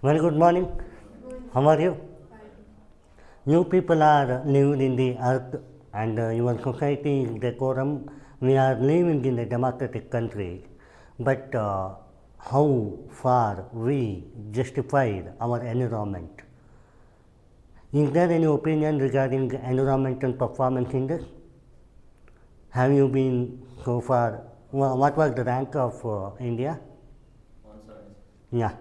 Very good morning. How are you? You people are living in the earth and your society is decorum. We are living in a democratic country. But how far we justified our environment? Is there any opinion regarding environmental performance index? Have you been so far? What was the rank of India? 170. Yeah.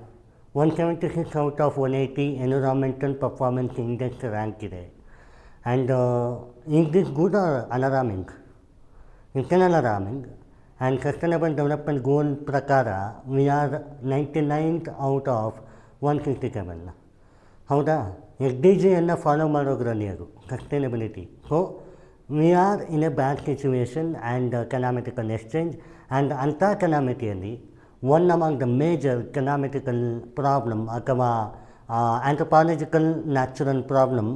176 out of 180 environmental performance index rank ಇದೆ. And is this good or alarming? It's an alarming. And sustainable development goal ಪ್ರಕಾರ we are 99th out of 167. ಹೌದಾ? SDGಯನ್ನು follow ಮಾಡೋದ್ರಲ್ಲಿ ಅದು sustainability. So we are in a bad situation and calamitical exchange and ಅಂಥ ಕೆಲಾಮಿಟಿಯಲ್ಲಿ one among the major calamitical problem ಅಥವಾ anthropological natural problem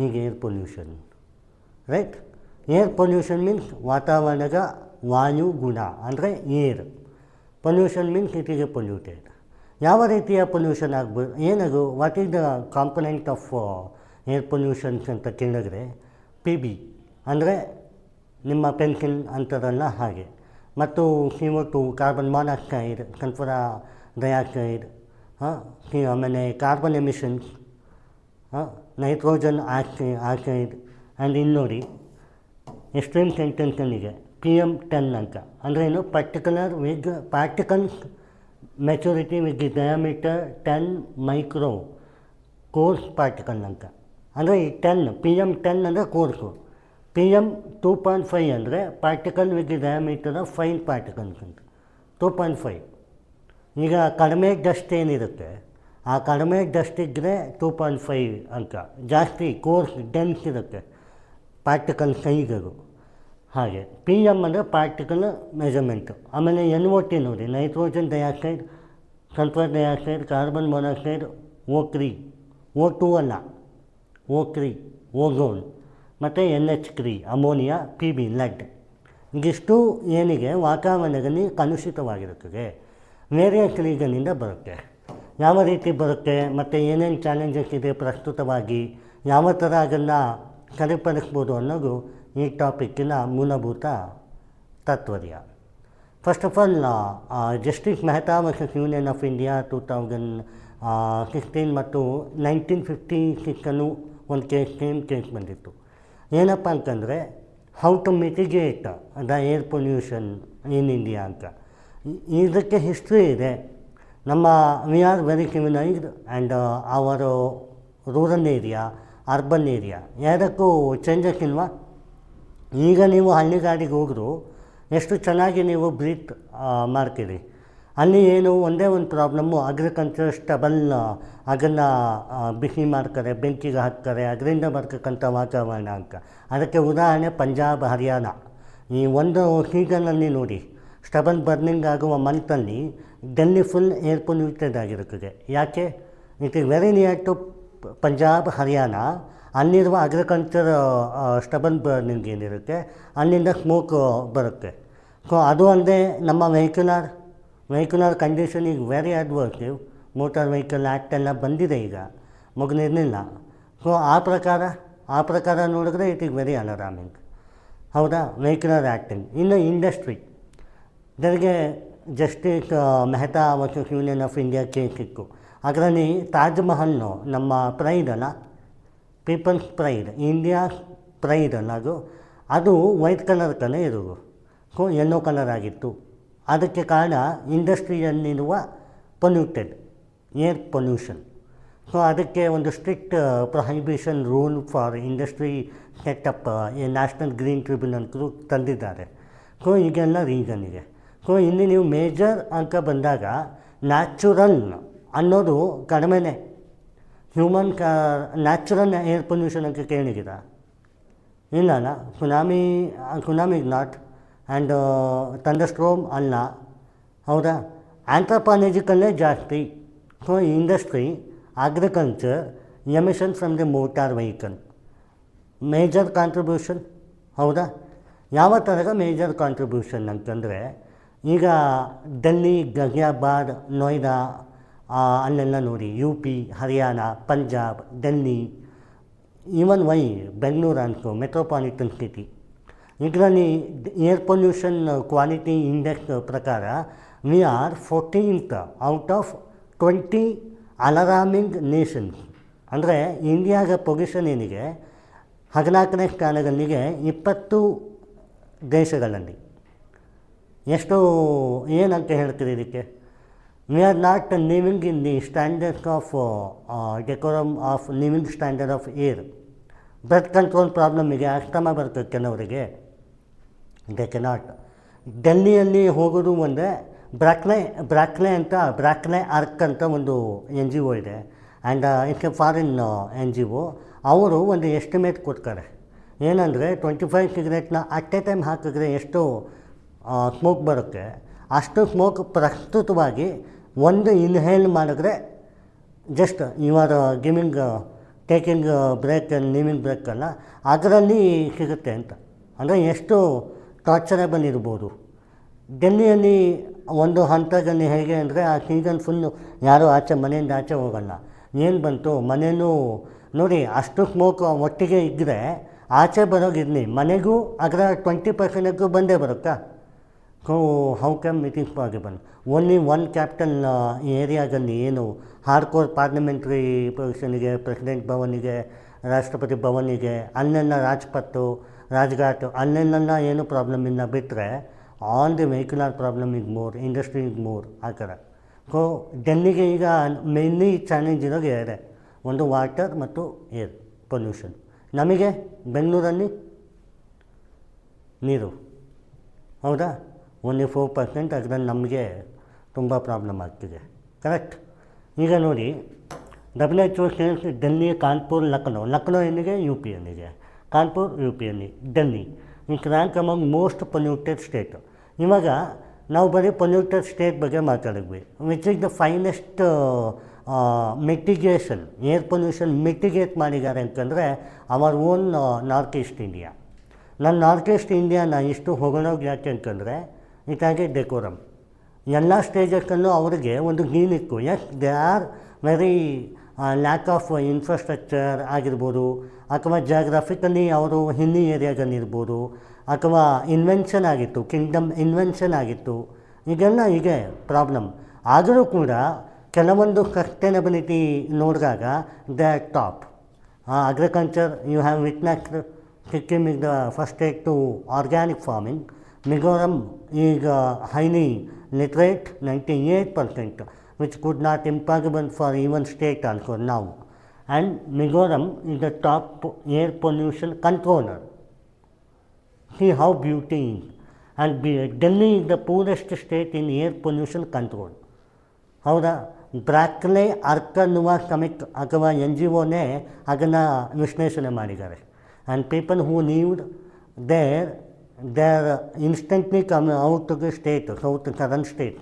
is air pollution. Right? Air pollution means ವಾತಾವರಣದ ವಾಯು ಗುಣ ಅಂದರೆ air. Pollution means it is A polluted. ಯಾವ ರೀತಿಯ pollution ಆಗ್ಬೋದು, ಏನದು, what is the component of air pollutions ಅಂತ ಕೇಳಿದ್ರೆ PB ಅಂದರೆ ನಿಮ್ಮ ಪೆನ್ಸಿಲ್ ಅಂತಾರಲ್ಲ ಹಾಗೆ, ಮತ್ತು CO2 carbon monoxide, sulphur dioxide, ಆಮೇಲೆ carbon emissions, nitrogen oxide and ಇಲ್ಲಿ ನೋಡಿ ಎಕ್ಸ್ಟ್ರೀಮ್ ಸೆಂಟೆನ್ಸಲ್ಲಿಗೆ PM10 ಅಂತ. ಅಂದರೆ ಏನು, particles maturity with diameter 10 micro coarse particle ಅಂತ. ಅಂದರೆ ಈ PM10 ಅಂದರೆ ಕೋರ್ಸು, PM2.5 ಅಂದರೆ particle with diameter of fine particles ಅಂತ. 2.5. ಈಗ ಕಡಿಮೆ ಡಸ್ಟ್ ಏನಿರುತ್ತೆ, ಆ ಕಡಿಮೆ ಡಸ್ಟ್ ಇದ್ದರೆ 2.5 ಅಂತ. ಜಾಸ್ತಿ ಕೋರ್ಸ್ ಡೆನ್ಸ್ ಇರುತ್ತೆ ಪಾರ್ಟಿಕಲ್ ಸೈಜರು. ಹಾಗೆ PM ಅಂದರೆ ಪಾರ್ಟಿಕಲ್ ಮೆಜರ್ಮೆಂಟು. ಆಮೇಲೆ NOT ನೋಡಿ, nitrogen dioxide, sulphur dioxide, carbon monoxide, O2 ಅಲ್ಲ, O3 ಓಝೋನ್, ಮತ್ತು NH3 ಅಮೋನಿಯಾ, PB ಲೆಡ್. ಇದಿಷ್ಟು ಏನಿಗೆ ವಾತಾವರಣದಲ್ಲಿ ಕಲುಷಿತವಾಗಿರುತ್ತದೆ. ವೇರಿಯಸ್ ರೀಸನ್ನಿಂದ ಬರುತ್ತೆ. ಯಾವ ರೀತಿ ಬರುತ್ತೆ ಮತ್ತು ಏನೇನು ಚಾಲೆಂಜಸ್ ಇದೆ ಪ್ರಸ್ತುತವಾಗಿ, ಯಾವ ಥರ ಅದನ್ನು ಸರಿಪಡಿಸ್ಬೋದು ಅನ್ನೋದು ಈ ಟಾಪಿಕ್ಕಿನ ಮೂಲಭೂತ ತಾತ್ಪರ್ಯ. First of all, justice Mehta versus union of India 2016 ಮತ್ತು 1956 ಒಂದು ಸೇಮ್ ಕೇಸ್ ಬಂದಿತ್ತು. ಏನಪ್ಪ ಅಂತಂದರೆ how to mitigate the air pollution in India ಅಂತ. ಇದಕ್ಕೆ ಹಿಸ್ಟ್ರಿ ಇದೆ. ನಮ್ಮ we are very civilised and our rural area, urban area ಯಾವುದಕ್ಕೂ ಚೇಂಜಸ್ ಇಲ್ವಾ? ಈಗ ನೀವು ಹಳ್ಳಿಗಾಡಿಗೆ ಹೋದರೂ ಎಷ್ಟು ಚೆನ್ನಾಗಿ ನೀವು ಬ್ರೀತ್ ಮಾಡ್ತೀರಿ. ಅಲ್ಲಿ ಏನು ಒಂದೇ ಒಂದು ಪ್ರಾಬ್ಲಮ್ಮು, ಅಗ್ರಿಕಲ್ಚರ್ ಸ್ಟಬಲ್ ಅದನ್ನು ಬಿಸಿ ಮಾಡ್ತಾರೆ, ಬೆಂಕಿಗೆ ಹಾಕ್ತಾರೆ, ಅದರಿಂದ ಬರ್ತಕ್ಕಂಥ ವಾತಾವರಣ ಅಂತ. ಅದಕ್ಕೆ ಉದಾಹರಣೆ ಪಂಜಾಬ್, ಹರಿಯಾಣ. ಈ ಒಂದು ಸೀಸನಲ್ಲಿ ನೋಡಿ, ಸ್ಟಬಲ್ ಬರ್ನಿಂಗ್ ಆಗುವ ಮಂತಲ್ಲಿ ಡೆಲ್ಲಿ ಫುಲ್ ಏರ್ ಪೊಲ್ಯೂಟೆಡ್ ಆಗಿರುತ್ತದೆ. ಯಾಕೆ? It is very near to Punjab, Haryana. ಅಲ್ಲಿರುವ ಅಗ್ರಿಕಲ್ಚರ್ ಸ್ಟಬಲ್ ಬರ್ನಿಂಗ್ ಏನಿರುತ್ತೆ ಅಲ್ಲಿಂದ ಸ್ಮೋಕ್ ಬರುತ್ತೆ. ಸೊ ಅದು ಅಲ್ಲದೆ ನಮ್ಮ ವೆಹಿಕ್ಯುಲರ್ ಕಂಡೀಷನ್ ಈಗ ವೆರಿ ಅಡ್ವರ್ಸಿವ್. ಮೋಟಾರ್ ವೆಹಿಕಲ್ ಆ್ಯಕ್ಟ್ ಎಲ್ಲ ಬಂದಿದೆ, ಈಗ ಮುಗಿದಿರಲಿಲ್ಲ. ಸೊ ಆ ಪ್ರಕಾರ ನೋಡಿದ್ರೆ ಇಟ್ ಈಸ್ ವೆರಿ ಅಲಾರಾಮಿಂಗ್. ಹೌದಾ? Vehicular acting. ಇನ್ನು ಇಂಡಸ್ಟ್ರಿ, ಇದರಿಗೆ justice Mehta versus union of India case ಇತ್ತು. ಅದರಲ್ಲಿ ತಾಜ್ ಮಹಲ್ನು ನಮ್ಮ ಪ್ರೈಡ್ ಅಲ್ಲ, ಪೀಪಲ್ಸ್ ಪ್ರೈಡ್, ಇಂಡಿಯಾ ಪ್ರೈಡ್ ಅಲ್ಲ, ಅದು ವೈಟ್ ಕಲರ್ ಕಲರ್ ಇರೋದು. ಸೊ ಯೆಲ್ಲೋ ಕಲರ್ ಆಗಿತ್ತು. ಅದಕ್ಕೆ ಕಾರಣ ಇಂಡಸ್ಟ್ರಿಯಲ್ಲಿರುವ ಪೊಲ್ಯೂಟೆಡ್ ಏರ್ ಪೊಲ್ಯೂಷನ್. ಸೊ ಅದಕ್ಕೆ ಒಂದು strict prohibition rule for industry setup A national Green tribunal ತಂದಿದ್ದಾರೆ. ಸೊ ಈಗೆಲ್ಲ ರೀಸನ್ ಇದೆ. ಸೊ ಇಲ್ಲಿ ನೀವು ಮೇಜರ್ ಅಂತ ಬಂದಾಗ ನ್ಯಾಚುರಲ್ ಅನ್ನೋದು ಕಡಿಮೆನೇ. ನ್ಯಾಚುರಲ್ ಏರ್ ಪೊಲ್ಯೂಷನ್ ಅಂತ ಕೇಳಿದ್ದೀರಾ? ಇಲ್ಲ. ಸುನಾಮಿ ನಾಟ್ ಆ್ಯಂಡ್ ಥಂಡರ್ಸ್ಟ್ರೋಮ್ ಅಲ್ಲ. ಹೌದಾ? ಆಂಥ್ರಪಾಲಜಿಕಲ್ಲೇ ಜಾಸ್ತಿ. So industry, agriculture, emission from the motor vehicle major contribution. ಹೌದಾ? ಯಾವ ಥರದ ಮೇಜರ್ ಕಾಂಟ್ರಿಬ್ಯೂಷನ್ ಅಂತಂದರೆ, ಈಗ ಡೆಲ್ಲಿ, ಗಾಜಿಯಾಬಾದ್, ನೋಯ್ಡಾ, ಅಲ್ಲೆಲ್ಲ ನೋಡಿ U P, Haryana, Punjab, Delhi, even Bengaluru ಅನ್ಕೋ ಮೆಟ್ರೋಪಾಲಿಟನ್ ಸಿಟಿ. ಇದರಲ್ಲಿ ಏರ್ ಪೊಲ್ಯೂಷನ್ ಕ್ವಾಲಿಟಿ ಇಂಡೆಕ್ಸ್ ಪ್ರಕಾರ we are 14th out of 20 alarming nations. ಅಂದರೆ ಇಂಡಿಯಾದ ಪೊಸಿಷನ್ ಏನಿದೆ 14ನೇ ಸ್ಥಾನದಲ್ಲಿಗೆ 20 ದೇಶಗಳಲ್ಲಿ. ಎಷ್ಟು ಏನಂತ ಹೇಳ್ತೀರಿ ಇದಕ್ಕೆ? We are not living in the standards of decorum of living standard of air. Blood control ಪ್ರಾಬ್ಲಮ್ಮಿಗೆ ಅಸ್ತಮ ಬರ್ತದೆ ಕೆಲವರಿಗೆ, ದೇ ಕೆನಾಟ್. ಡೆಲ್ಲಿಯಲ್ಲಿ ಹೋಗೋದು ಒಂದೇ. ಬ್ರಾಕ್ಲೆ ಆರ್ಕ್ ಅಂತ ಒಂದು NGO ಇದೆ, and it's A foreign NGO. ಅವರು ಒಂದು ಎಸ್ಟಿಮೇಟ್ ಕೊಡ್ತಾರೆ ಏನಂದರೆ 25 ಸಿಗರೇಟ್ನ ಅಟ್ ಎ ಟೈಮ್ ಹಾಕಿದ್ರೆ ಎಷ್ಟು ಸ್ಮೋಕ್ ಬರುತ್ತೆ, ಅಷ್ಟು ಸ್ಮೋಕ್ ಪ್ರಸ್ತುತವಾಗಿ ಒಂದು ಇನ್ಹೇಲ್ ಮಾಡಿದ್ರೆ just you are taking break living break ಅಲ್ಲ, ಅದರಲ್ಲಿ ಸಿಗುತ್ತೆ ಅಂತ. ಅಂದರೆ ಎಷ್ಟು ಟಾರ್ಚರಬಲ್ ಇರ್ಬೋದು. ಡೆಲ್ಲಿಯಲ್ಲಿ ಒಂದು ಹಂತದಲ್ಲಿ ಹೇಗೆ ಅಂದರೆ ಆ ಸೀಸನ್ ಫುಲ್ಲು ಯಾರೂ ಮನೆಯಿಂದ ಆಚೆ ಹೋಗಲ್ಲ. ಏನು ಬಂತು ಮನೇಲೂ ನೋಡಿ, ಅಷ್ಟು ಸ್ಮೋಕ್ ಒಟ್ಟಿಗೆ ಇದ್ದರೆ ಆಚೆ ಬರೋಗಿರಲಿ, ಮನೆಗೂ ಅದರ 20% ಬಂದೇ ಬರುತ್ತಾ? So how come it is possible? Only one capital ಏರಿಯಾದಲ್ಲಿ ಏನು ಹಾರ್ಡ್ಕೋರ್ ಪಾರ್ಲಿಮೆಂಟ್ರಿ ಪೊಸಿಷನಿಗೆ, ಪ್ರೆಸಿಡೆಂಟ್ ಭವನಿಗೆ, ರಾಷ್ಟ್ರಪತಿ ಭವನಿಗೆ, ಅಲ್ಲೆಲ್ಲ ರಾಜ್ಪಥ್, ರಾಜ್ಘಾಟ್ ಅಲ್ಲೆಲ್ಲ ಏನು ಪ್ರಾಬ್ಲಮ್ ಇಲ್ಲ. ಬಿಟ್ಟರೆ all the vehicular problem is more, industry is more ಆ ಥರ. ಸೊ ಡೆಲ್ಲಿಗೆ ಈಗ ಮೇನ್ಲಿ ಚಾಲೆಂಜ್ ಇರೋದು ಎರಡೇ, ಒಂದು ವಾಟರ್ ಮತ್ತು ಏರ್ ಪೊಲ್ಯೂಷನ್. ನಮಗೆ ಬೆಂಗಳೂರಲ್ಲಿ ನೀರು, ಹೌದಾ, ಓನ್ಲಿ 4%. ಅದರಲ್ಲಿ ನಮಗೆ ತುಂಬ ಪ್ರಾಬ್ಲಮ್ ಆಗ್ತಿದೆ. ಕರೆಕ್ಟ್. ಈಗ ನೋಡಿ, WHO ಸೇಲ್ಸ್ ಡೆಲ್ಲಿ, ಕಾನ್ಪುರ್, ಲಕ್ನೋ ಎಲ್ಲಿಗೆ? UP ಯಲ್ಲಿಗೆ. ಕಾನ್ಪುರ್ UP ಯಲ್ಲಿ, Delhi it rank among most polluted state. ಇವಾಗ ನಾವು ಬರೀ ಪೊಲ್ಯೂಟೆಡ್ ಸ್ಟೇಟ್ ಬಗ್ಗೆ ಮಾತಾಡಿದ್ವಿ, which is the finest mitigation, air pollution mitigate ಮಾಡಿದ್ದಾರೆ ಅಂತಂದರೆ our own North East India. ನಾನು ನಾರ್ತ್ ಈಸ್ಟ್ ಇಂಡಿಯಾನ ಇಷ್ಟು ಹೊಗಳೋಗಿ ಯಾಕೆ ಅಂತಂದರೆ ಇದಾಗೆ ಡೆಕೋರಮ್. ಎಲ್ಲ ಸ್ಟೇಜಸ್ಸಲ್ಲೂ ಅವರಿಗೆ ಒಂದು ಗೀನಿಕ್ಕು. Yes, they are very lack of infrastructure ಆಗಿರ್ಬೋದು, ಅಥವಾ ಜಾಗ್ರಫಿಕಲಿ ಅವರು ಹಿಲ್ಲಿ ಏರಿಯಾಗಲ್ಲಿರ್ಬೋದು, ಅಥವಾ ಇನ್ವೆನ್ಷನ್ ಆಗಿತ್ತು, ಕಿಂಗ್ಡಮ್ ಇನ್ವೆನ್ಷನ್ ಆಗಿತ್ತು, ಇದೆಲ್ಲ ಹೀಗೆ ಪ್ರಾಬ್ಲಮ್. ಆದರೂ ಕೂಡ ಕೆಲವೊಂದು ಸಸ್ಟೈನಬಿಲಿಟಿ ನೋಡಿದಾಗ they top. Agriculture you have witnessed, Sikkim is the first state to organic farming. Mizoram ಈಗ highly literate 98%, which could not impossible for even state also now. And Mizoram is the top air pollution controller. See how beauty is. And Delhi is the poorest state in air pollution control. ಹೌದಾ? ಬ್ರಾಕ್ಲೆ arc ಅನ್ನುವ ಕಮಿಕ್ ಅಥವಾ NGOನೇ ಅದನ್ನು ವಿಶ್ಲೇಷಣೆ ಮಾಡಿದ್ದಾರೆ. And people who lived there instantly come out to the state, southern state,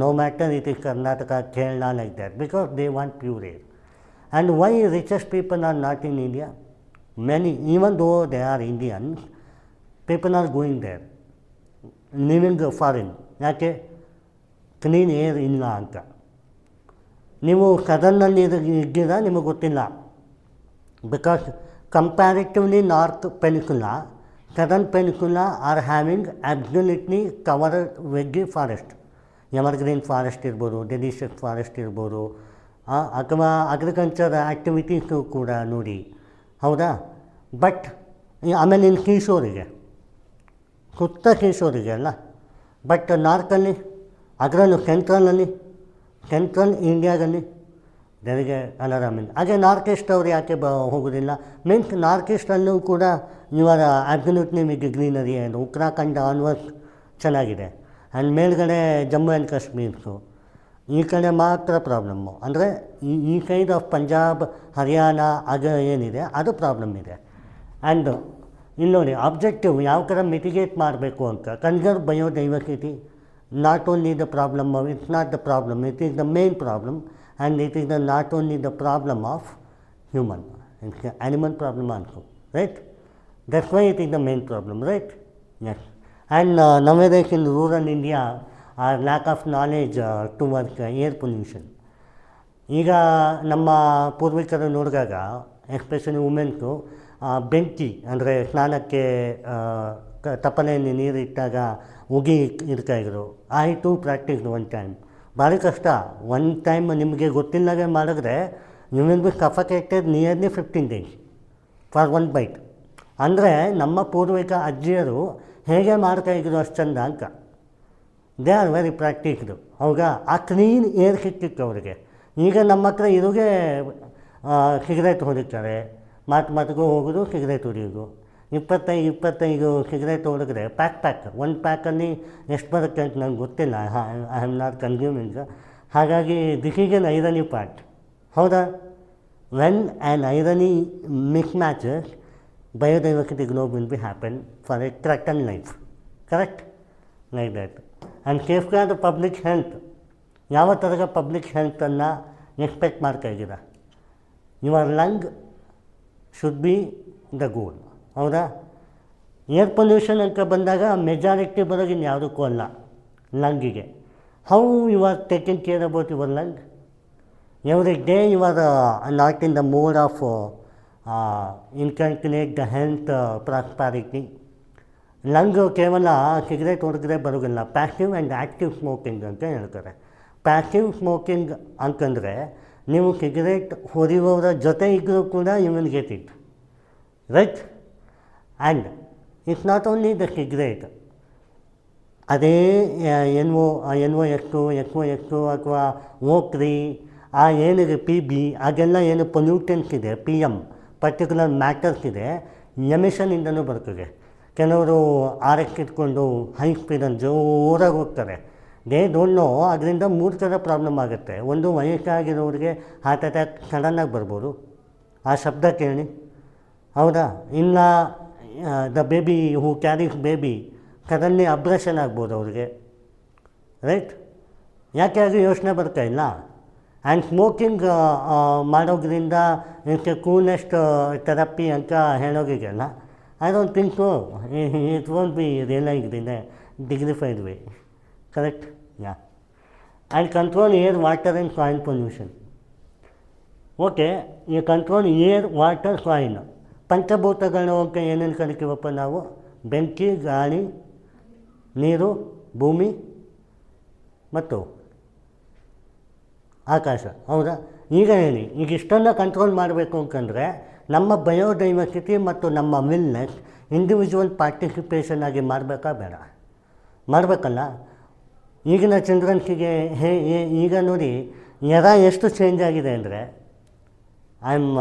no matter it is Karnataka, Kerala, like that, because they want pure air. And why richest people are not in India? Many, even though they are Indians, people are going there, living foreign. ಯಾಕೆ? Clean air ಇಲ್ಲ ಅಂತ. ನೀವು ಸದರ್ನಲ್ಲಿ ಇದ್ದೀರಾ ನಿಮಗೆ ಗೊತ್ತಿಲ್ಲ. Because comparatively north peninsula, Southern Peninsula are having absolutely covered veggie forest, evergreen forest ಇರ್ಬೋದು, delicious forest ಇರ್ಬೋದು, ಅಥವಾ ಅಗ್ರಿಕಲ್ಚರ್ ಆ್ಯಕ್ಟಿವಿಟೀಸು ಕೂಡ ನೋಡಿ, ಹೌದಾ? ಬಟ್ ಆಮೇಲೆ ಇನ್ನು ಕೀಶೋರಿಗೆ, ಸುತ್ತ ಕೀಶೋರಿಗೆ ಅಲ್ಲ. ಬಟ್ ನಾರ್ತಲ್ಲಿ, ಅದರಲ್ಲೂ ಸೆಂಟ್ರಲ್ ಇಂಡಿಯಾದಲ್ಲಿ ದೇರಿಗೆ ಅಲಾರಾಮಿಂಗ್. ಹಾಗೆ ನಾರ್ತ್ ಈಸ್ಟ್ ಅವ್ರು ಯಾಕೆ ಹೋಗೋದಿಲ್ಲ? ಮೀನ್ಸ್ ನಾರ್ತ್ ಈಸ್ಟಲ್ಲೂ ಕೂಡ ಇವರ ಅಬ್ಸಲ್ಯೂಟ್ಲಿ ವಿತ್ ಗ್ರೀನರಿ ಏನು ಉತ್ತರಾಖಂಡ ಆನ್ವರ್ಸ್ ಚೆನ್ನಾಗಿದೆ. ಆ್ಯಂಡ್ ಮೇಲ್ಗಡೆ ಜಮ್ಮು ಆ್ಯಂಡ್ ಕಾಶ್ಮೀರ್ಸು, ಈ ಕಡೆ ಮಾತ್ರ ಪ್ರಾಬ್ಲಮ್ಮು. ಅಂದರೆ ಈ ಸೈಡ್ ಆಫ್ ಪಂಜಾಬ್, ಹರಿಯಾಣ ಅದು ಏನಿದೆ ಅದು ಪ್ರಾಬ್ಲಮ್ ಇದೆ. ಆ್ಯಂಡ್ ಇಲ್ಲಿ ನೋಡಿ, ಆಬ್ಜೆಕ್ಟಿವ್ ಯಾವ ಥರ ಮಿಟಿಗೇಟ್ ಮಾಡಬೇಕು ಅಂತ. Conserve biodiversity, not only the problem, it's not the problem, it is the main problem. And it is not only the problem of human, it's an animal problem also, right? That's why it is the main problem, right? Yes. And nowadays in rural India, our lack of knowledge towards air pollution. ಈಗ ನಮ್ಮ ಪೂರ್ವಿಕರು ನೋಡಿದಾಗ especially women's ಬೆಂಕಿ ಅಂದರೆ ಸ್ನಾನಕ್ಕೆ ತಪ್ಪಲೆಯಲ್ಲಿ ನೀರು ಇಟ್ಟಾಗ ಉಗಿ ಇಡ್ತಾಯಿದ್ರು. ಆಯಿತು ಪ್ರಾಕ್ಟೀಸ್ ಒನ್ ಟೈಮ್. ಭಾರಿ ಕಷ್ಟ. ಒನ್ ಟೈಮ್ ನಿಮಗೆ ಗೊತ್ತಿಲ್ಲದೆ ಮಾಡಿದ್ರೆ you will be suffocated nearly 15 days for one bite. ಅಂದರೆ ನಮ್ಮ ಪೂರ್ವಿಕ ಅಜ್ಜಿಯರು ಹೇಗೆ ಮಾಡ್ತಾಯಿದ್ರು ಅಷ್ಟು ಚಂದ ಅಂತ. They are very practised. ಹೌದಾ? ಆ ಕ್ಲೀನ್ ಏರ್ ಸಿಕ್ಕಿತ್ತು ಅವರಿಗೆ. ಈಗ ನಮ್ಮ ಹತ್ರ ಇರೋಗೆ ಸಿಗರೇಟ್ ಹೊಡಿತಾರೆ, ಮಾತಿಗೂ ಹೋಗೋದು ಸಿಗರೇಟ್ ಹೊಡಿಯೋದು. 25 ಸಿಗರೇಟ್ ಹೊಡೆದ್ರೆ ಪ್ಯಾಕ್ ಒಂದು ಪ್ಯಾಕಲ್ಲಿ ಎಷ್ಟು ಬರುತ್ತೆ ಅಂತ ನಂಗೆ ಗೊತ್ತಿಲ್ಲ. I am not consuming. ಹಾಗಾಗಿ this is an irony part. ಹೌದಾ? When an irony mismatches biodiversity globe will be happen for a certain life. Correct? Like that. And safeguard the public health. ಯಾವ ಥರದ public ಹೆಲ್ತನ್ನು expect ಮಾಡ್ತಾ ಇದ್ದೀರಾ? Your lung should be the goal. ಹೌದಾ? Air pollution ಅಂತ ಬಂದಾಗ majority ಬರೋಗಿನ ಯಾವುದಕ್ಕೂ ಅಲ್ಲ, ಲಂಗಿಗೆ. How you are taking care about your lung? Every day you are not in the mode of incalculate the health prosperity. Lung ಕೇವಲ cigarette ಹೊಡೆದ್ರೆ ಬರೋದಿಲ್ಲ. ಪ್ಯಾಸಿವ್ ಆ್ಯಂಡ್ ಆ್ಯಕ್ಟಿವ್ ಸ್ಮೋಕಿಂಗ್ ಅಂತ ಹೇಳ್ತಾರೆ. ಪ್ಯಾಸಿವ್ ಸ್ಮೋಕಿಂಗ್ ಅಂತಂದರೆ ನೀವು ಸಿಗರೇಟ್ ಹೊಡೆಯುವವರ ಜೊತೆ ಇದ್ದರೂ ಕೂಡ you will get it, right? And it's not only the cigarette. ಅದೇ ಎನ್ ಒ ಎಕ್ಸು ಅಥವಾ ಓಕ್ರಿ, ಆ ಏನಿದೆ PB, ಅದೆಲ್ಲ ಏನು ಪೊಲ್ಯೂಟೆನ್ಸ್ ಇದೆ, PM ಪರ್ಟಿಕ್ಯುಲರ್ ಮ್ಯಾಟರ್ಸ್ ಇದೆ, ಎಮಿಷನಿಂದನೂ ಬರ್ತದೆ. ಕೆಲವರು RX ಇಟ್ಕೊಂಡು ಹೈ ಸ್ಪೀಡಲ್ಲಿ ಜೋರಾಗಿ ಹೋಗ್ತಾರೆ. ದೇ ಡೋಂಟ್ ನೋ ಅದರಿಂದ 3 ಥರ ಪ್ರಾಬ್ಲಮ್ ಆಗುತ್ತೆ. ಒಂದು, ವಯಸ್ಸಾಗಿರೋರಿಗೆ ಹಾರ್ಟ್ ಅಟ್ಯಾಕ್ ಸಡನ್ನಾಗಿ ಬರ್ಬೋದು, ಆ ಶಬ್ದ ಕೇಳಿ. ಹೌದಾ? ಇನ್ನು the baby who carries baby suddenly abrasion ಆಗ್ಬೋದು ಅವ್ರಿಗೆ, ರೈಟ್? ಯಾಕೆ ಅದು ಯೋಚನೆ ಬರ್ತಾಯಿಲ್ಲ. ಆ್ಯಂಡ್ ಸ್ಮೋಕಿಂಗ್ ಮಾಡೋದ್ರಿಂದ ಇದಕ್ಕೆ ಕೂಲೆಸ್ಟ್ ಥೆರಪಿ ಅಂತ ಹೇಳೋಗಿದೆಯಲ್ಲ, I don't think so. It won't be realised in a dignified way. Correct? Yeah. And control air, water and soil pollution. Okay, ಈ ಕಂಟ್ರೋಲ್ ಏರ್, ವಾಟರ್, ಸಾಯಿಲ್ ಪಂಚಭೂತಗಳು ಅಂತ ಏನೇನು ಕರಿತೀವಪ್ಪ ನಾವು? ಬೆಂಕಿ, ಗಾಳಿ, ನೀರು, ಭೂಮಿ ಮತ್ತು ಆಕಾಶ. ಹೌದಾ? ಈಗ ಹೇಳಿ, ಈಗ ಇಷ್ಟನ್ನು ಕಂಟ್ರೋಲ್ ಮಾಡಬೇಕು ಅಂತಂದರೆ ನಮ್ಮ ಬಯೋಡೈವರ್ಸಿಟಿ ಮತ್ತು ನಮ್ಮ ವಿಲ್ನೆಸ್ ಇಂಡಿವಿಜುವಲ್ ಪಾರ್ಟಿಸಿಪೇಷನ್ ಆಗಿ ಮಾಡಬೇಕಾ ಬೇಡ? ಮಾಡಬೇಕಲ್ಲ. ಈಗಿನ ಚಿಲ್ಡ್ರನ್ಸಿಗೆ ಈಗ ನೋಡಿ ಎರ ಎಷ್ಟು ಚೇಂಜ್ ಆಗಿದೆ ಅಂದರೆ, I am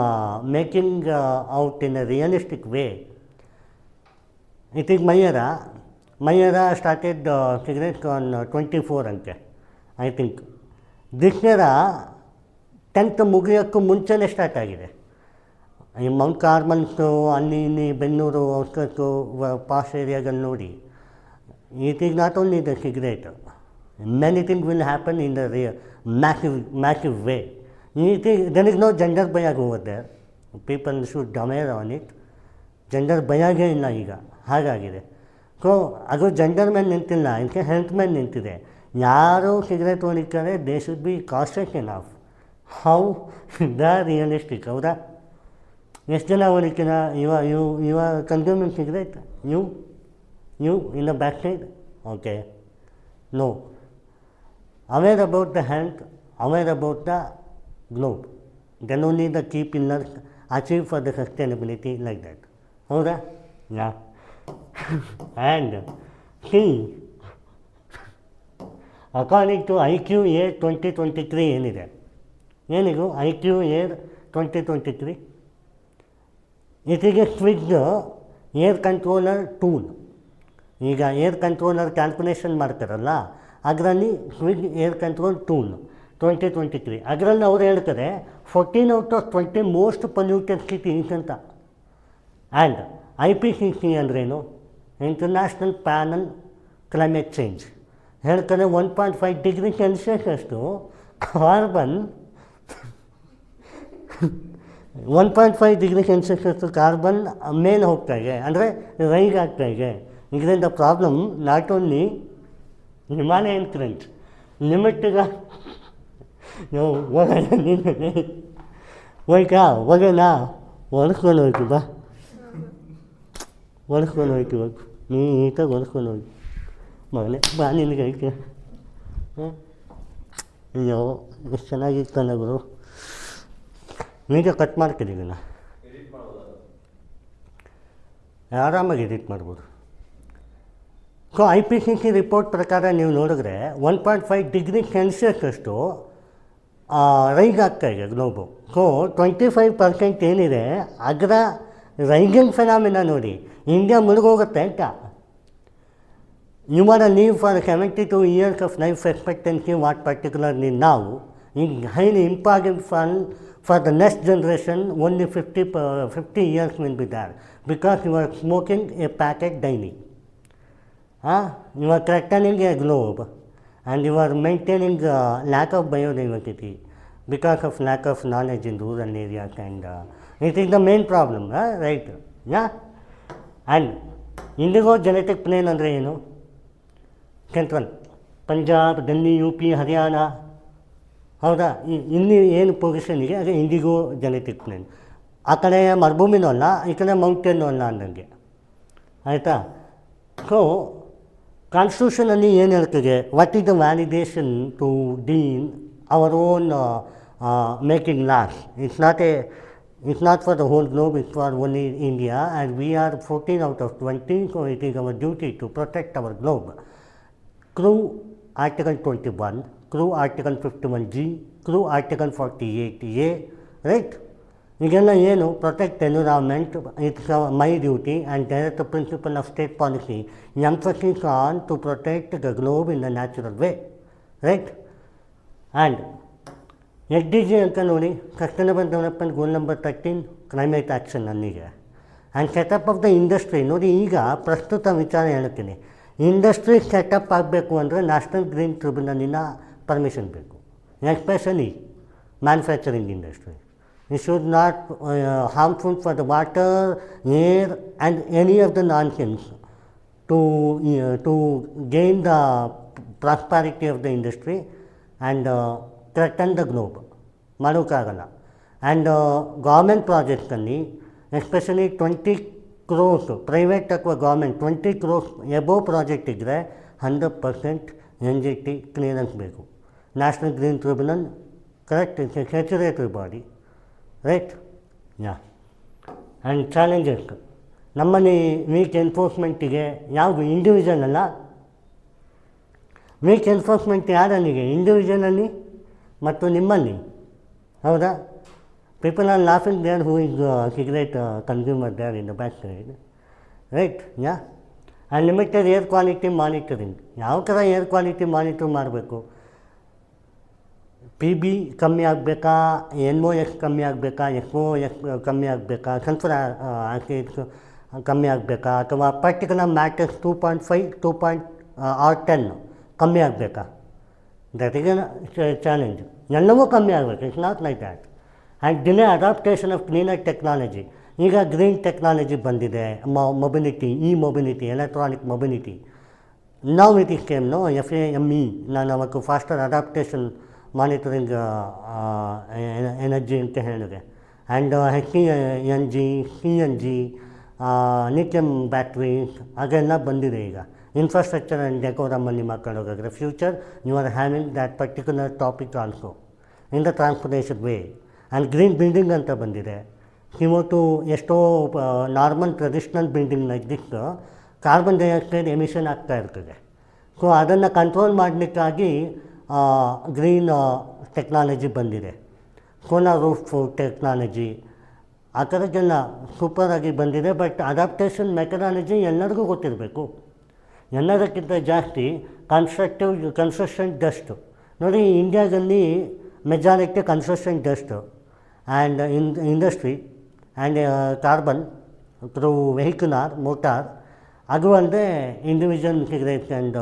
making out in a realistic way. It is ಮೈಯರ ಸ್ಟಾರ್ಟೆಡ್ ಸಿಗರೇಟ್ ಆನ್ 24 ಅಂತೆ I think. This year 10th ಮುಗಿಯೋಕ್ಕೂ ಮುಂಚೆನೇ ಸ್ಟಾರ್ಟ್ ಆಗಿದೆ. ಈ ಮೌಂಟ್ ಕಾರ್ಮಲ್ಸು, ಅಲ್ಲಿ ಇಲ್ಲಿ ಬೆಂಗಳೂರು ಔಟ್ಸ್ಕರ್ಟ್ಸು, ಪಾಶ್ ಏರಿಯಾದಲ್ಲಿ ನೋಡಿ, it is not only the cigarette. Many thing will happen in the massive way. There is no gender bias over there. People should aware on it. Gender ಬಯಾಗೇ ಇಲ್ಲ ಈಗ, ಹಾಗಾಗಿದೆ. So ಅದು gender ಮೇಲೆ ನಿಂತಿಲ್ಲ, ಇದಕ್ಕೆ health ಮೇಲೆ ನಿಂತಿದೆ. ಯಾರು ಸಿಗರೇಟ್ ಹೊಡಿತಾರೆ, they should be conscious enough how the realistic. ಹೌದಾ? ಎಷ್ಟು ಜನ ಹೊಡಿತೀರ? ಇವ consuming cigarette, you in the back side. Okay, no. Aware about the health, aware about the globe, then only the key pillars achieve for the sustainability like that. ಹೌದಾ? Yeah. And according to IQAir 2023 ಏನಿದೆ, ಏನಿದು IQAir 2023? It is a switch air controller tool. ಈಗ air controller calculation ಮಾಡ್ತಾರಲ್ಲ, ಅದರಲ್ಲಿ switch air control tool 2023. ಅದರಲ್ಲಿ ಅವ್ರು ಹೇಳ್ತಾರೆ 14 out of 20 most polluted cities ಅಂತ. ಆ್ಯಂಡ್ IPCC ಅಂದ್ರೇನು? ಇಂಟರ್ನ್ಯಾಷನಲ್ ಪ್ಯಾನಲ್ ಕ್ಲೈಮೇಟ್ ಚೇಂಜ್ ಹೇಳ್ತಾರೆ 1.5 ಡಿಗ್ರಿ ಸೆಲ್ಸಿಯಸ್ ಅಷ್ಟು ಕಾರ್ಬನ್ 1.5 ಡಿಗ್ರಿ ಸೆಲ್ಸಿಯಸ್ ಅಷ್ಟು ಕಾರ್ಬನ್ ಮೇಲೆ ಹೋಗ್ತಾ ಇದೆ, ಅಂದರೆ ರೈಸ್ ಆಗ್ತಾ ಇದೆ. ಇದರಿಂದ problem not only Himalayan crunch, ನೀವು ಹೋಗೋಣ ನೀನು ಹೋಯ್ತಾ ಹೋಗೋಣ ಹೊಡ್ಸ್ಕೊಂಡು ಹೋಯ್ತು ಬಾ ಹೊಡ್ಸ್ಕೊಂಡು ಹೋಯ್ತು ಇವಾಗ ನೀಟಾಗಿ ಹೊಡ್ಸ್ಕೊಂಡು ಹೋಯ್ತು ಮಗನೇ ಬಾ ನಿನಗೆ ಐತೆ ಅಯ್ಯೋ ಎಷ್ಟು ಚೆನ್ನಾಗಿತ್ತಲ್ಲ ಗುರು ವೀಡಿಯೋ ಕಟ್ ಮಾಡ್ತಿದ್ದೀವಿ ನಾ ಆರಾಮಾಗಿ ಎಡಿಟ್ ಮಾಡ್ಬೋದು. ಸೊ IPCC ರಿಪೋರ್ಟ್ ಪ್ರಕಾರ ನೀವು ನೋಡಿದ್ರೆ 1.5 ಡಿಗ್ರಿ ಸೆಲ್ಸಿಯಸ್ಸಷ್ಟು ರೈಸ್ ಆಗ್ತಾ ಇದೆ ಗ್ಲೋಬು. ಸೊ 25% ಏನಿದೆ ಅದರ ರೈಸಿಂಗ್ ಫೆನಾಮಿನ ನೋಡಿ ಇಂಡಿಯಾ ಮುಳುಗೋಗುತ್ತೆ ಅಂತ. You want to live for 72 years of life expectancy, what particularly now is highly important for the next generation. Only 50 years will be there because you are smoking a packet daily. You are threatening a globe and you are maintaining lack of biodiversity because of lack of knowledge in rural areas, and it is the main problem, right? Yeah. And indigo genetic plane ಅಂದರೆ ಏನು? Central Punjab, Delhi, UP, Haryana, ಹೌದಾ? ಇಲ್ಲಿ ಏನು ಪೊಸಿಷನಿಗೆ ಅದು IndiGo genetic plane. ಆ ಕಡೆ ಮರುಭೂಮಿನೂ ಅಲ್ಲ, ಈ ಕಡೆ ಮೌಂಟೇನು ಅಲ್ಲ ಅಂದಂಗೆ, ಆಯಿತಾ? ಸೊ ಕಾನ್ಸ್ಟಿಟ್ಯೂಷನಲ್ಲಿ ಏನು ಹೇಳ್ತದೆ, what is the validation to dean our own making laws. It's not for the whole globe, it's for only India, and we are 14 out of 20, so it is our duty to protect our globe. Through Article 21, through Article 51G, through Article 48A, right? ಈಗೆಲ್ಲ ಏನು protect environment, it's my duty and there the principle of state policy emphasis on to protect the globe in the natural way, right? And SDG ಅಂತ ನೋಡಿ, sustainable development goal number 13 climate action ಅನ್ನಿಗೆ. And setup of the industry ನೋಡಿ, ಈಗ ಪ್ರಸ್ತುತ ವಿಚಾರ ಹೇಳ್ತೀನಿ. Industry setup ಆಗಬೇಕು ಅಂದರೆ ನ್ಯಾಷನಲ್ ಗ್ರೀನ್ ಟ್ರಿಬ್ಯುನಲಿನ ಪರ್ಮಿಷನ್ ಬೇಕು, especially manufacturing industry. It should not harmful for the water, air and any of the nonsense to gain the prosperity of the industry and threaten the globe. ಮಾಡೋಕ್ಕಾಗಲ್ಲ. And government ಪ್ರಾಜೆಕ್ಟ್ಸಲ್ಲಿ especially 20 crores private ಅಥವಾ government 20 crores above project ಇದ್ದರೆ 100% NGT clearance ಬೇಕು. National Green Tribunal, correct, it's a saturatory body, right? Yeah. And challenges ನಮ್ಮಲ್ಲಿ weak ಎನ್ಫೋರ್ಸ್ಮೆಂಟಿಗೆ ಯಾವುದು individual ಅಲ್ಲ. Weak enforcement ಯಾರಲ್ಲಿಗೆ? ಇಂಡಿವಿಜುವಲಲ್ಲಿ ಮತ್ತು ನಿಮ್ಮಲ್ಲಿ, ಹೌದಾ? People are laughing there who is cigarette consumer there in the back side, right? Yeah. And limited air quality monitoring. ಯಾವ ಥರ air quality monitor ಮಾಡಬೇಕು? PB ಕಮ್ಮಿ ಆಗಬೇಕಾ, NOx ಕಮ್ಮಿ ಆಗಬೇಕಾ, SOx ಕಮ್ಮಿ ಆಗಬೇಕಾ, ಸಲ್ಫರ್ ಆಸಿಡ್ಸ್ ಕಮ್ಮಿ ಆಗಬೇಕಾ, ಅಥವಾ ಪರ್ಟಿಕ್ಯುಲರ್ ಮ್ಯಾಟರ್ಸ್ 2.5 or 10 ಕಮ್ಮಿ ಆಗಬೇಕಾ? That is a challenge. ಎಲ್ಲವೂ ಕಮ್ಮಿ ಆಗಬೇಕು, it's not like that. And delay adaptation of cleaner technology. ಈಗ ಗ್ರೀನ್ ಟೆಕ್ನಾಲಜಿ ಬಂದಿದೆ, ಮೊಬಿಲಿಟಿ, ಮೊಬಿಲಿಟಿ, ಎಲೆಕ್ಟ್ರಾನಿಕ್ ಮೊಬಿಲಿಟಿ. ನಾವು ಇಟ್ ಇಸ್ ಕೇಮ್ FAME, ನಾನು ಅವತ್ತು ಫಾಸ್ಟರ್ ಅಡಾಪ್ಟೇಷನ್ ಮಾನಿಟರಿಂಗ್ ಎನರ್ಜಿ ಅಂತ ಹೇಳಿದೆ. And HCNG, CNG, lithium batteries ಅದೆಲ್ಲ ಬಂದಿದೆ ಈಗ. ಇನ್ಫ್ರಾಸ್ಟ್ರಕ್ಚರ್ ಆ್ಯಂಡ್ ಡೆಕೋರಮಲ್ಲಿ ಮಾತಾಡೋದಾದರೆ future you are having that particular topic also in the transportation way. And green building ಅಂತ ಬಂದಿದೆ. ಇವತ್ತು ಎಷ್ಟೋ normal traditional building like this carbon dioxide emission ಆಗ್ತಾ ಇರ್ತದೆ. ಸೊ ಅದನ್ನು ಕಂಟ್ರೋಲ್ ಮಾಡಲಿಕ್ಕಾಗಿ ಗ್ರೀನ್ ಟೆಕ್ನಾಲಜಿ ಬಂದಿದೆ. ಸೋಲಾರ್ ರೂಫ್ ಟೆಕ್ನಾಲಜಿ ಆ ಥರದ್ದೆಲ್ಲ ಸೂಪರಾಗಿ ಬಂದಿದೆ. ಬಟ್ ಅಡಾಪ್ಟೇಷನ್ ಮೆಥಡಾಲಜಿ ಎಲ್ಲರಿಗೂ ಗೊತ್ತಿರಬೇಕು. ಎಲ್ಲದಕ್ಕಿಂತ ಜಾಸ್ತಿ ಕನ್ಸ್ಟ್ರಕ್ಷನ್ ಡಸ್ಟು ನೋಡಿ, ಇಂಡಿಯಾದಲ್ಲಿ majority construction dust and industry and carbon through vehicle motor, ಅದು ಅಲ್ಲದೆ ಇಂಡಿವಿಜುವಲ್ ಸಿಗರೇಟ್ಸ್ ಆ್ಯಂಡ್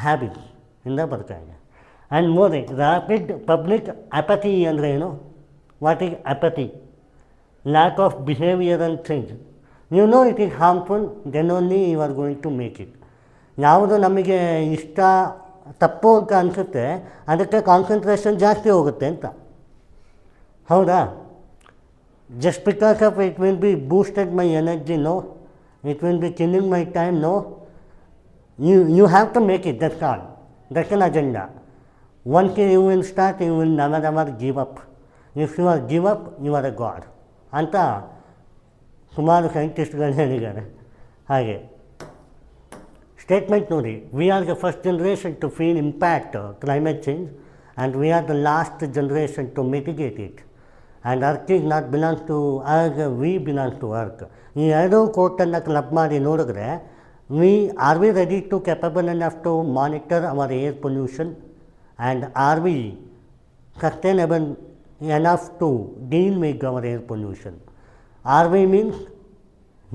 ಹ್ಯಾಬಿಟ್ಸ್ ಇಂದ ಬರ್ತಾ ಇದೆ. And more rapid public apathy ಅಂದರೆ ಏನು? What is apathy? Lack of behavioural change. You know it is harmful, then only you are going to make it. ಯಾವುದು ನಮಗೆ ಇಷ್ಟ ತಪ್ಪು ಅಂತ ಅನಿಸುತ್ತೆ, ಅದಕ್ಕೆ ಕಾನ್ಸಂಟ್ರೇಷನ್ ಜಾಸ್ತಿ ಹೋಗುತ್ತೆ ಅಂತ. ಹೌದಾ? Just because of it will be boosted my energy, no, it will be killing my time, no. You have to make it, that's all. That's an agenda. Once you will start, you will never give up. If you are give up, you are a god. ಅಂತ ಸುಮಾರು ಸೈಂಟಿಸ್ಟ್ಗಳು ಹೇಳಿದ್ದಾರೆ. ಹಾಗೆ statement ನೋಡಿ, we are the first generation to feel impact climate change and we are the last generation to mitigate it. And earth is not belongs to earth, we belongs to earth. ಈ ಎರಡೂ ಕೋಟನ್ನು club ಮಾಡಿ ನೋಡಿದ್ರೆ, are we ready to capable enough to monitor our air pollution, and are we sustainable enough to deal with our air pollution? Are we means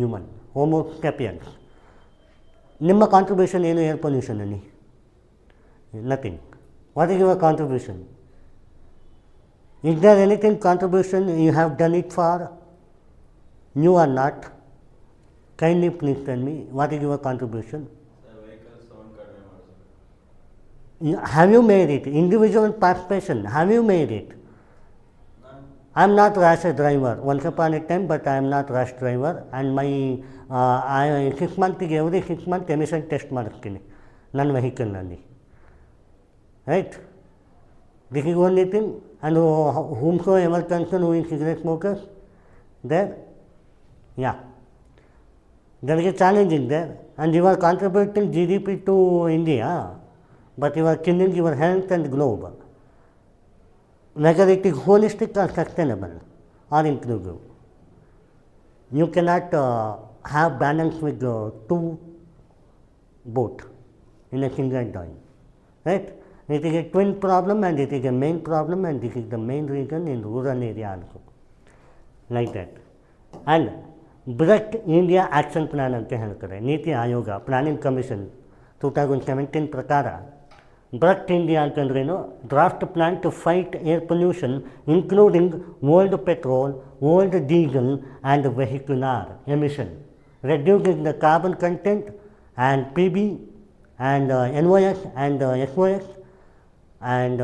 human, homo sapiens. ನಿಮ್ಮ contribution ಏನು air ಪೊಲ್ಯೂಷನಲ್ಲಿ? Nothing. What is your contribution? Is there anything contribution you have done it for? You are not. Kindly please tell me, what is your contribution? Have you made it? Individual participation, have you made it? I am not rash driver, once upon a time, but I am not rash driver, and my 6 months, every 6 months emission test ಮಾಡಿಸ್ತೀನಿ ನನ್ನ ವೆಹಿಕಲ್ನಲ್ಲಿ, right? This is only thing. and whomsoever concerned who is cigarette smokers, there, yeah, there is a challenge in there, and you are contributing GDP to India, but you are killing your health and globe, whether it is holistic or sustainable or inclusive. You cannot have balance with two both in a single joint, right? It is a twin problem, and it is a main problem, and this is the main reason in rural area also, like that. And ಬೃಹತ್ India action plan ಅಂತ ಹೇಳ್ತಾರೆ NITI Aayog, planning commission 2017 ಪ್ರಕಾರ. ಬೃಹತ್ India ಅಂತಂದ್ರೇನು? Draft plan to fight air pollution including old petrol, old diesel and vehicular emission, reducing the carbon content and PB and NOx and SOx and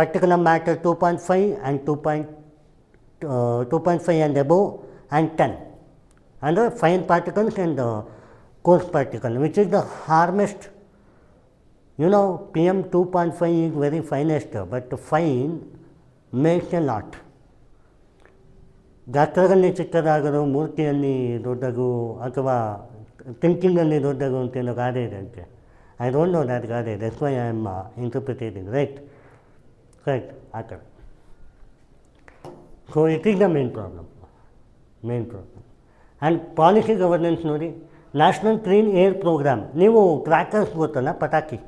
particular matter 2.5 and 2.5 and above and 10. And fine particles and coarse particles, which is the harmest. You know, PM 2.5 is very finest, but fine makes a lot. ಗಾತ್ರದಲ್ಲಿ ಚಿಕ್ಕದಾಗಲು, ಮೂರ್ತಿಯಲ್ಲಿ ದೊಡ್ಡದು, ಅಥವಾ ಥಿಂಕಿಂಗಲ್ಲಿ ದೊಡ್ಡದು ಅಂತ ಏನೋ ಗಾದೆ ಇದೆ ಅಂತೆ. I don't know that ಗಾದೆ, that's why I am interpretating, right? Correct, ಆ ಥರ. So it is the main problem. And policy governance ನೋಡಿ, ನ್ಯಾಷನಲ್ ಕ್ಲೀನ್ ಏರ್ ಪ್ರೋಗ್ರಾಮ್. ನೀವು ಕ್ರ್ಯಾಕರ್ಸ್ ಗೊತ್ತಲ್ಲ, ಪಟಾಕಿ.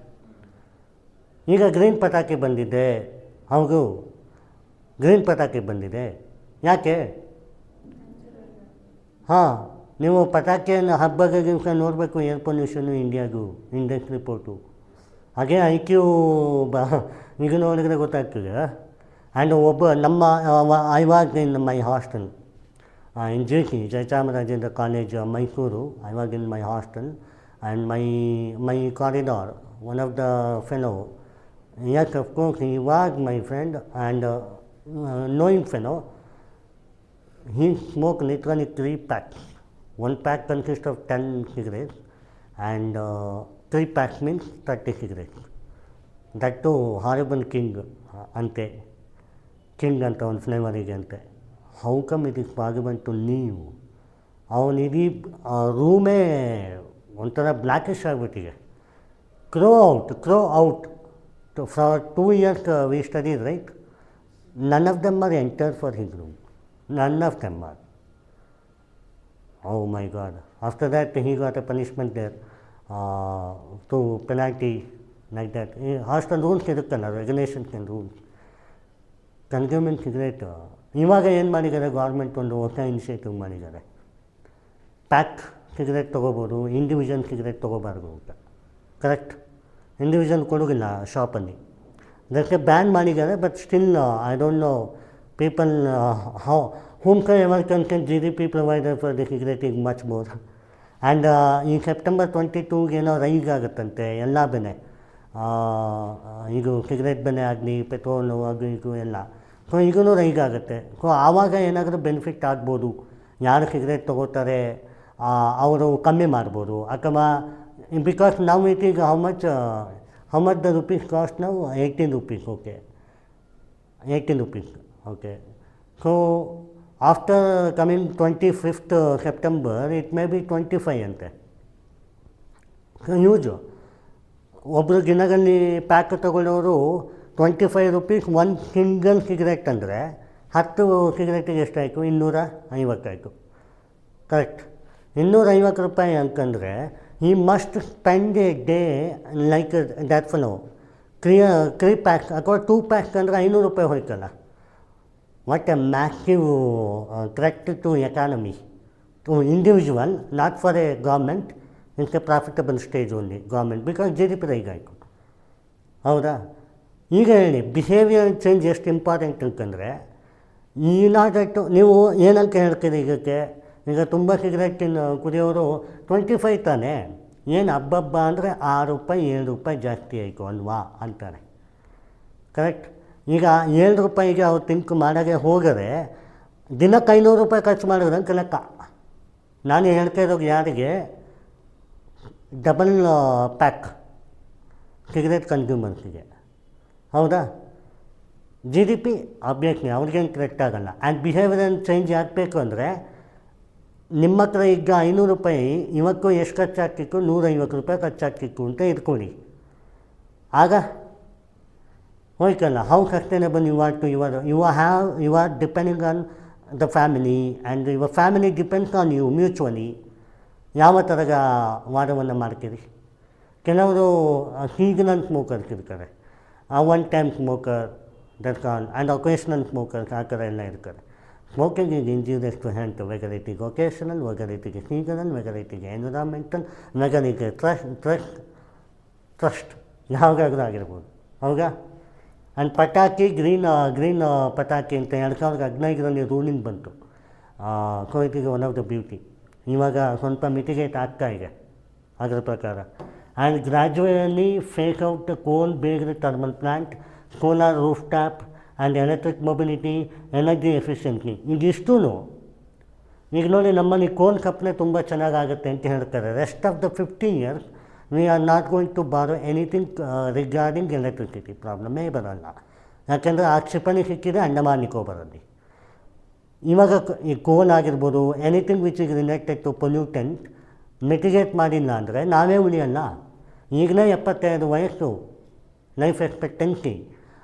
ಈಗ ಗ್ರೀನ್ ಪಟಾಕಿ ಬಂದಿದೆ. ಹೌದು, ಗ್ರೀನ್ ಪಟಾಕಿ ಬಂದಿದೆ. ಯಾಕೆ? ಹಾಂ, ನೀವು ಪಟಾಕಿಯನ್ನು ಹಬ್ಬದ ದಿವಸ ನೋಡಬೇಕು. ಏರ್ ಪೊಲ್ಯೂಷನ್ನು ಇಂಡಿಯಾದು ಇಂಡೆಕ್ಸ್ ರಿಪೋರ್ಟು ಹಾಗೆ IQ ಈಗ ನೋಡಿದರೆ ಗೊತ್ತಾಗ್ತದೆ. ಆ್ಯಂಡ್ ಒಬ್ಬ ನಮ್ಮ I was in my hostel in JK, Jayacharajendra College, Mysuru. I was in my hostel, and my corridor, one of the fellow, yes, of course, he was my friend, and knowing fellow, he smoked literally 3 packs. 1 pack consists of 10 cigarettes, and 3 packs means 30 cigarettes. That too, horrible king, ante. King anta one flavor ige ante. How come it is possible to leave? ಅವನಿಡೀ ರೂಮೇ ಒಂಥರ blackish ಆಗಿಬಿಟ್ಟಿದೆ. ಕ್ರೋ ಔಟ್. ಫಾರ್ 2 years we study, right? None of them are enter for his room. None of them are. Oh my God. After that he got a punishment there, to penalty, like that. Hostel rules ಇರುತ್ತಲ್ಲ, regulations and rules. Consuming cigarette ಇವಾಗ ಏನು ಮಾಡಿದ್ದಾರೆ, government ಒಂದು ಹೊಸ initiative ಮಾಡಿದ್ದಾರೆ. Pack cigarette ತೊಗೋಬೋದು, individual cigarette ತೊಗೋಬಾರ್ದು ಅಂತ. Correct? Individual ಕೊಡೋಗಿಲ್ಲ ಶಾಪಲ್ಲಿ, ಅದಕ್ಕೆ ಬ್ಯಾನ್ ಮಾಡಿದ್ದಾರೆ. But still I don't no people whomsoever consent GDP provider for the cigarette is much more. And in September 22 ಏನೋ ರೈಸ್ ಆಗುತ್ತಂತೆ ಎಲ್ಲ ಬೆಲೆ. ಇದು ಸಿಗರೇಟ್ ಬೆಲೆ ಆಗಲಿ, ಪೆಟ್ರೋಲು ಅದು ಇದು ಎಲ್ಲ. ಸೊ ಈಗೂ ರೈಸ್ ಆಗುತ್ತೆ. ಸೊ ಆವಾಗ ಏನಾದರೂ ಬೆನಿಫಿಟ್ ಆಗ್ಬೋದು. ಯಾರು ಸಿಗರೇಟ್ ತೊಗೋತಾರೆ ಅವರು ಕಮ್ಮಿ ಮಾಡ್ಬೋದು. ಅಥವಾ ಬಿಕಾಸ್ ನಾವು ಇಟ್ ಈಗ how much the rupees cost ನಾವು 18 rupees. Okay, 18 rupees. Okay, so after coming 25th September it may be 25 ಅಂತೆ. ಯೂಜು ಒಬ್ಬರು ದಿನದಲ್ಲಿ ಪ್ಯಾಕ್ ತೊಗೊಳ್ಳೋರು 25 rupees ಒಂದು ಸಿಂಗಲ್ ಸಿಗರೇಟ್ ಅಂದರೆ 10 ಸಿಗರೇಟಿಗೆ ಎಷ್ಟಾಯಿತು? 250 ಆಯಿತು. ಕರೆಕ್ಟ್, 250 ರೂಪಾಯಿ ಅಂತಂದರೆ ಈ must spend a day like that fellow 3 pack ಅಥವಾ 2 ಪ್ಯಾಕ್ಸ್ ಅಂದರೆ 500 ರೂಪಾಯಿ ಹೋಯ್ತಲ್ಲ. What a massive threat to economy, to individual, not for a government. It's a profitable stage only government, because GDP rise ಆಯಿತು. ಹೌದಾ? ಈಗ ಹೇಳಿ, ಬಿಹೇವಿಯರ್ ಚೇಂಜ್ ಎಷ್ಟು important ಅಂತಂದರೆ, ಈನಾದಟ್ಟು ನೀವು ಏನಂತ ಹೇಳ್ತೀರಿ ಇದಕ್ಕೆ? ಈಗ ತುಂಬ ಸಿಗರೇಟ್ ಕುಡಿಯೋರು 25 ತಾನೇ, ಏನು ಹಬ್ಬ ಅಂದರೆ 6 ರೂಪಾಯಿ 7 ರೂಪಾಯಿ ಜಾಸ್ತಿ ಆಯಿತು ಅಲ್ವಾ ಅಂತಾರೆ. ಕರೆಕ್ಟ್. ಈಗ 7 ರೂಪಾಯಿಗೆ ಅವ್ರು ತಿಂಕ್ ಮಾಡೋಕ್ಕೆ ಹೋದರೆ ದಿನಕ್ಕೆ 500 ರೂಪಾಯಿ ಖರ್ಚು ಮಾಡಿದ್ರೆ ಅಂತ ಲೆಕ್ಕ. ನಾನು ಹೇಳ್ತಾ ಇರೋದು ಯಾರಿಗೆ? ಡಬಲ್ ಪ್ಯಾಕ್ ಸಿಗರೇಟ್ ಕನ್ಸ್ಯೂಮರ್ಸಿಗೆ. ಹೌದಾ? GDP ಆಬ್ವಿಯಸ್ಲಿ ಅವ್ರಿಗೇನು ಕರೆಕ್ಟ್ ಆಗೋಲ್ಲ. ಆ್ಯಂಡ್ ಬಿಹೇವಿಯರ್ ಚೇಂಜ್ ಆಗಬೇಕು ಅಂದರೆ ನಿಮ್ಮ ಹತ್ರ ಈಗ 500 ರೂಪಾಯಿ ಇವತ್ತು ಎಷ್ಟು ಖರ್ಚಾಗ್ತಿತ್ತು? 150 ರೂಪಾಯಿ ಖರ್ಚಾಗ್ತಿತ್ತು ಅಂತ ಇಟ್ಕೊಳ್ಳಿ. ಆಗ ಹೋಯ್ತಲ್ಲ. How sustainable you are to you are depending on the family and your family depends on you mutually. ಯಾವ ಥರದ ವಾದವನ್ನು ಮಾಡ್ತೀರಿ? ಕೆಲವರು ಸೀಸನಲ್ ಸ್ಮೋಕರ್ಸ್ ಇರ್ತಾರೆ, one time smoker, that's all, and occasional smokers, ಆ ಥರ ಎಲ್ಲ ಇರ್ತಾರೆ. Smoking is injurious to health, whether it is occasional, whether it is seasonal, whether it is environmental, whether it is trust ಯಾವುದಾದ್ರೂ ಆಗಿರ್ಬೋದು. ಹೌದಾ? And ಪಟಾಕಿ, green ಪಟಾಕಿ ಅಂತ 2015ರಲ್ಲಿ ರೂಲಿಂಗ್ ಬಂತು. So it is one of the beauty. ಇವಾಗ ಸ್ವಲ್ಪ ಮಿಟಿಗೇಟ್ ಆಗ್ತಾ ಇದೆ ಅದರ ಪ್ರಕಾರ. And gradually fake out coal based thermal plant, solar roof top and electric mobility, energy efficiency, ಇದಿಷ್ಟೂ. ಈಗ ನೋಡಿ, ನಮ್ಮಲ್ಲಿ ಕೋಲ್ ಕಪ್ನೆ ತುಂಬ ಚೆನ್ನಾಗಾಗುತ್ತೆ ಅಂತ ಹೇಳ್ತಾರೆ. Rest of the 15 years we are not going to borrow anything regarding electricity. ಪ್ರಾಬ್ಲಮ್ಮೇ ಬರೋಲ್ಲ. ಯಾಕೆಂದರೆ ಆ ಕ್ಷಿಪಣಿ ಸಿಕ್ಕಿದೆ ಅಂಡಮಾನ್ ನಿಕೋಬಾರಲ್ಲಿ. ಇವಾಗ ಈ ಕೋಲ್ ಆಗಿರ್ಬೋದು, anything which is related to pollutant mitigate ಮಾಡಿಲ್ಲ ಅಂದರೆ ನಾವೇ ಉಳಿಯಲ್ಲ. ಈಗಲೇ 75 ವಯಸ್ಸು ಲೈಫ್ ಎಕ್ಸ್ಪೆಕ್ಟೆನ್ಸಿ.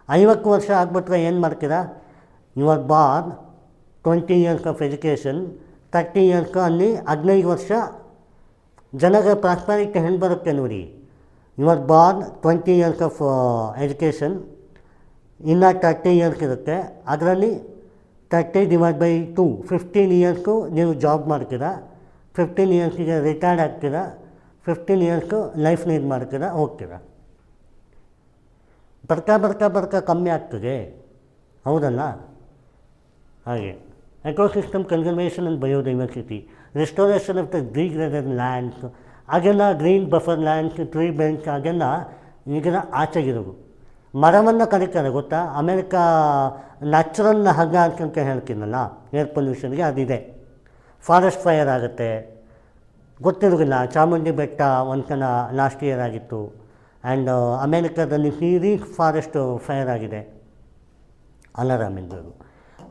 50 ವರ್ಷ ಆಗ್ಬಿಟ್ರೆ ಏನು ಮಾಡ್ತೀರಾ? You are born 20 years of education, 30 years ಅಲ್ಲಿ 15 ವರ್ಷ ಜನಗೆ ಪ್ರಾಸ್ಪರಿಟಿ ಹೆಂಗೆ ಬರುತ್ತೆ ನೋಡಿ. You are born 20 years of education, ಇನ್ನು 30 years ಇರುತ್ತೆ. ಅದರಲ್ಲಿ 30/2 15 years ನೀವು ಜಾಬ್ ಮಾಡ್ತೀರಾ, 15 yearsಗೆ ರಿಟೈರ್ಡ್ ಆಗ್ತೀರಾ, 15 years ಲೈಫ್ ಲೀಡ್ ಮಾಡ್ತೀರಾ, ಹೋಗ್ತೀರಾ. ಬರ್ತಾ ಕಮ್ಮಿ ಆಗ್ತದೆ. ಹೌದಲ್ಲ? ಹಾಗೆ ecosystem conservation and biodiversity, restoration of the degraded lands, ಹಾಗೆಲ್ಲ green buffer lands, tree belts, ಹಾಗೆಲ್ಲ ಈಗಿನ ಆಚೆಗಿರೋದು. ಮರವನ್ನು ಕರೀತಾರೆ ಗೊತ್ತಾ? ಅಮೇರಿಕಾ ನ್ಯಾಚುರಲ್ ಹಗ್ಗ ಅಂತ ಹೇಳ್ತೀನಲ್ಲ ಏರ್ ಪೊಲ್ಯೂಷನ್ಗೆ, ಅದಿದೆ. ಫಾರೆಸ್ಟ್ ಫೈರ್ ಆಗುತ್ತೆ, ಗೊತ್ತಿರೋದಿಲ್ಲ. ಚಾಮುಂಡಿ ಬೆಟ್ಟ ಒಂದು ಸಲ ಲಾಸ್ಟ್ ಇಯರ್ ಆಗಿತ್ತು. ಆ್ಯಂಡ್ ಅಮೇರಿಕಾದಲ್ಲಿ ಸೀರೀಸ್ ಫಾರೆಸ್ಟ್ ಫೈರ್ ಆಗಿದೆ, ಅಲಾರಾಮಿಂದವರು.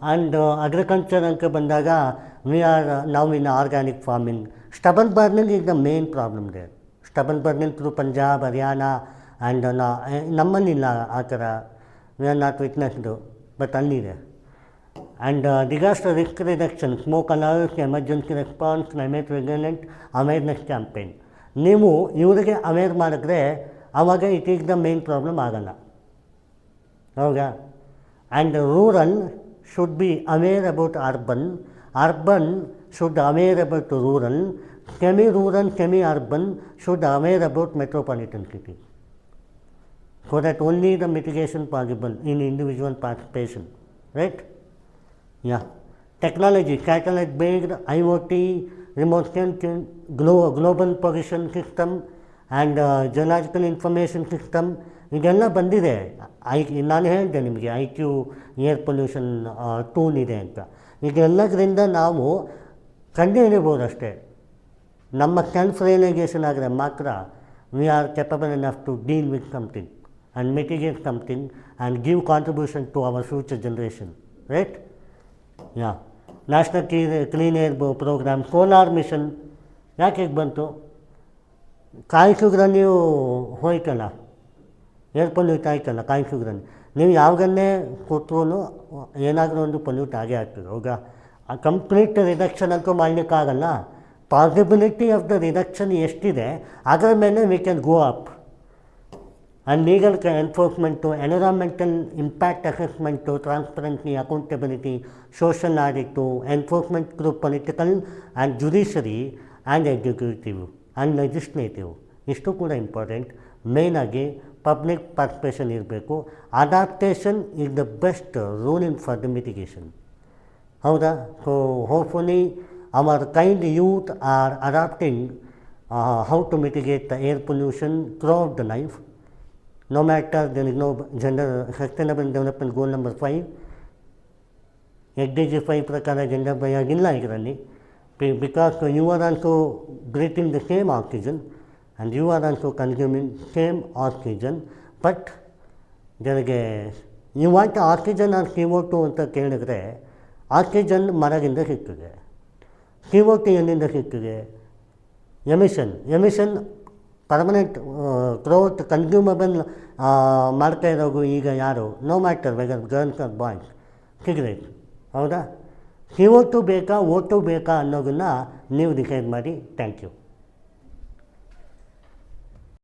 ಆ್ಯಂಡ್ ಅಗ್ರಿಕಲ್ಚರ್ ಅಂತ ಬಂದಾಗ ನಾವು in organic farming. Stubble burning is the main problem there. Stubble burning through Punjab, Haryana and ನಮ್ಮಲ್ಲಿಲ್ಲ ಆ ಥರ. We are not witnessed, but ಅಲ್ಲಿದೆ. And disaster risk reduction, smoke alerts, emergency response, climate resilient, awareness campaign. ನೀವು ಇವರಿಗೆ aware ಮಾಡಿದ್ರೆ ಆವಾಗ it is the main problem ಆಗಲ್ಲ. ಹೌದಾ? And rural should be aware about urban should aware about rural, semi-rural, semi-urban should aware about metropolitan cities. So that only the mitigation possible in individual participation, right? Yeah. Technology, satellite-based IoT, remote sensing, global position system, and geological information system ಇದೆಲ್ಲ ಬಂದಿದೆ. ನಾನು ಹೇಳಿದೆ ನಿಮಗೆ IQ air pollution tool ಇದೆ ಅಂತ. ಇದೆಲ್ಲದರಿಂದ ನಾವು ಕಂಡುಹಿಡಿಬೋದು ಅಷ್ಟೇ. ನಮ್ಮ ಸೆಲ್ಫ್ ರಿಯಲೈಸೇಷನ್ ಆದರೆ ಮಾತ್ರ we are capable enough to deal with something and mitigate something and give contribution to our future generation, right? Yeah national clean air programme, solar mission ಯಾಕೆ ಬಂತು? ಕಾಯಿಸುಗ್ರಲ್ಲಿ ಹೋಯ್ತಲ್ಲ, ಏರ್ ಪೊಲ್ಯೂಟ್ ಆಯ್ತಲ್ಲ ಕಾಯಿಸುಗ್ರಲ್ಲಿ. ನೀವು ಯಾವಾಗನ್ನೇ ಕೊಟ್ಟರು ಏನಾದರೂ ಒಂದು ಪೊಲ್ಯೂಟ್ ಆಗೇ ಆಗ್ತದೆ. ಹೌದಾ? ಆ ಕಂಪ್ಲೀಟ್ ರಿಡಕ್ಷನ್ ಅಂತೂ ಮಾಡಲಿಕ್ಕಾಗಲ್ಲ. ಪಾಸಿಬಿಲಿಟಿ ಆಫ್ ದ ರಿಡಕ್ಷನ್ ಎಷ್ಟಿದೆ ಅದರ ಮೇಲೆ we can go up. And legal enforcement, environmental impact assessment, transparency, accountability, social audit, enforcement through political and judiciary and executive and legislative, ಇಷ್ಟು ಕೂಡ ಇಂಪಾರ್ಟೆಂಟ್. ಮೇಯ್ನಾಗಿ ಪಬ್ಲಿಕ್ ಪಾರ್ಟಿಸಿಪೇಷನ್ ಇರಬೇಕು. Adaptation is the best ruling for the mitigation. ಹೌದಾ? So hopefully our kind youth are adapting how to mitigate the air pollution throughout the life. No matter there is no gender sustainable development goal number 5, SDG 5 ಪ್ರಕಾರ gender bias ಇಲ್ಲ ಇದರಲ್ಲಿ. Because you are also breathing the same oxygen and you are also consuming same oxygen. But ಜನಗೆ you want oxygen or CO2 ಅಂತ ಕೇಳಿದ್ರೆ oxygen ಮರದಿಂದ ಸಿಗ್ತದೆ, CO2 ಎಲ್ಲಿಂದ ಸಿಗ್ತದೆ? ಎಮಿಷನ್ ಪರ್ಮನೆಂಟ್ ಥ್ರೋಟ್ ಕನ್ಸ್ಯೂಮಬಲ್ ಮಾಡ್ತಾ ಇರೋದು ಈಗ ಯಾರು? No matter whether girls or boys, cigarette. ಹೌದಾ? CO2 ಬೇಕಾ O2 ಬೇಕಾ ಅನ್ನೋದನ್ನು ನೀವು ಡಿಸೈಡ್ ಮಾಡಿ. Thank you.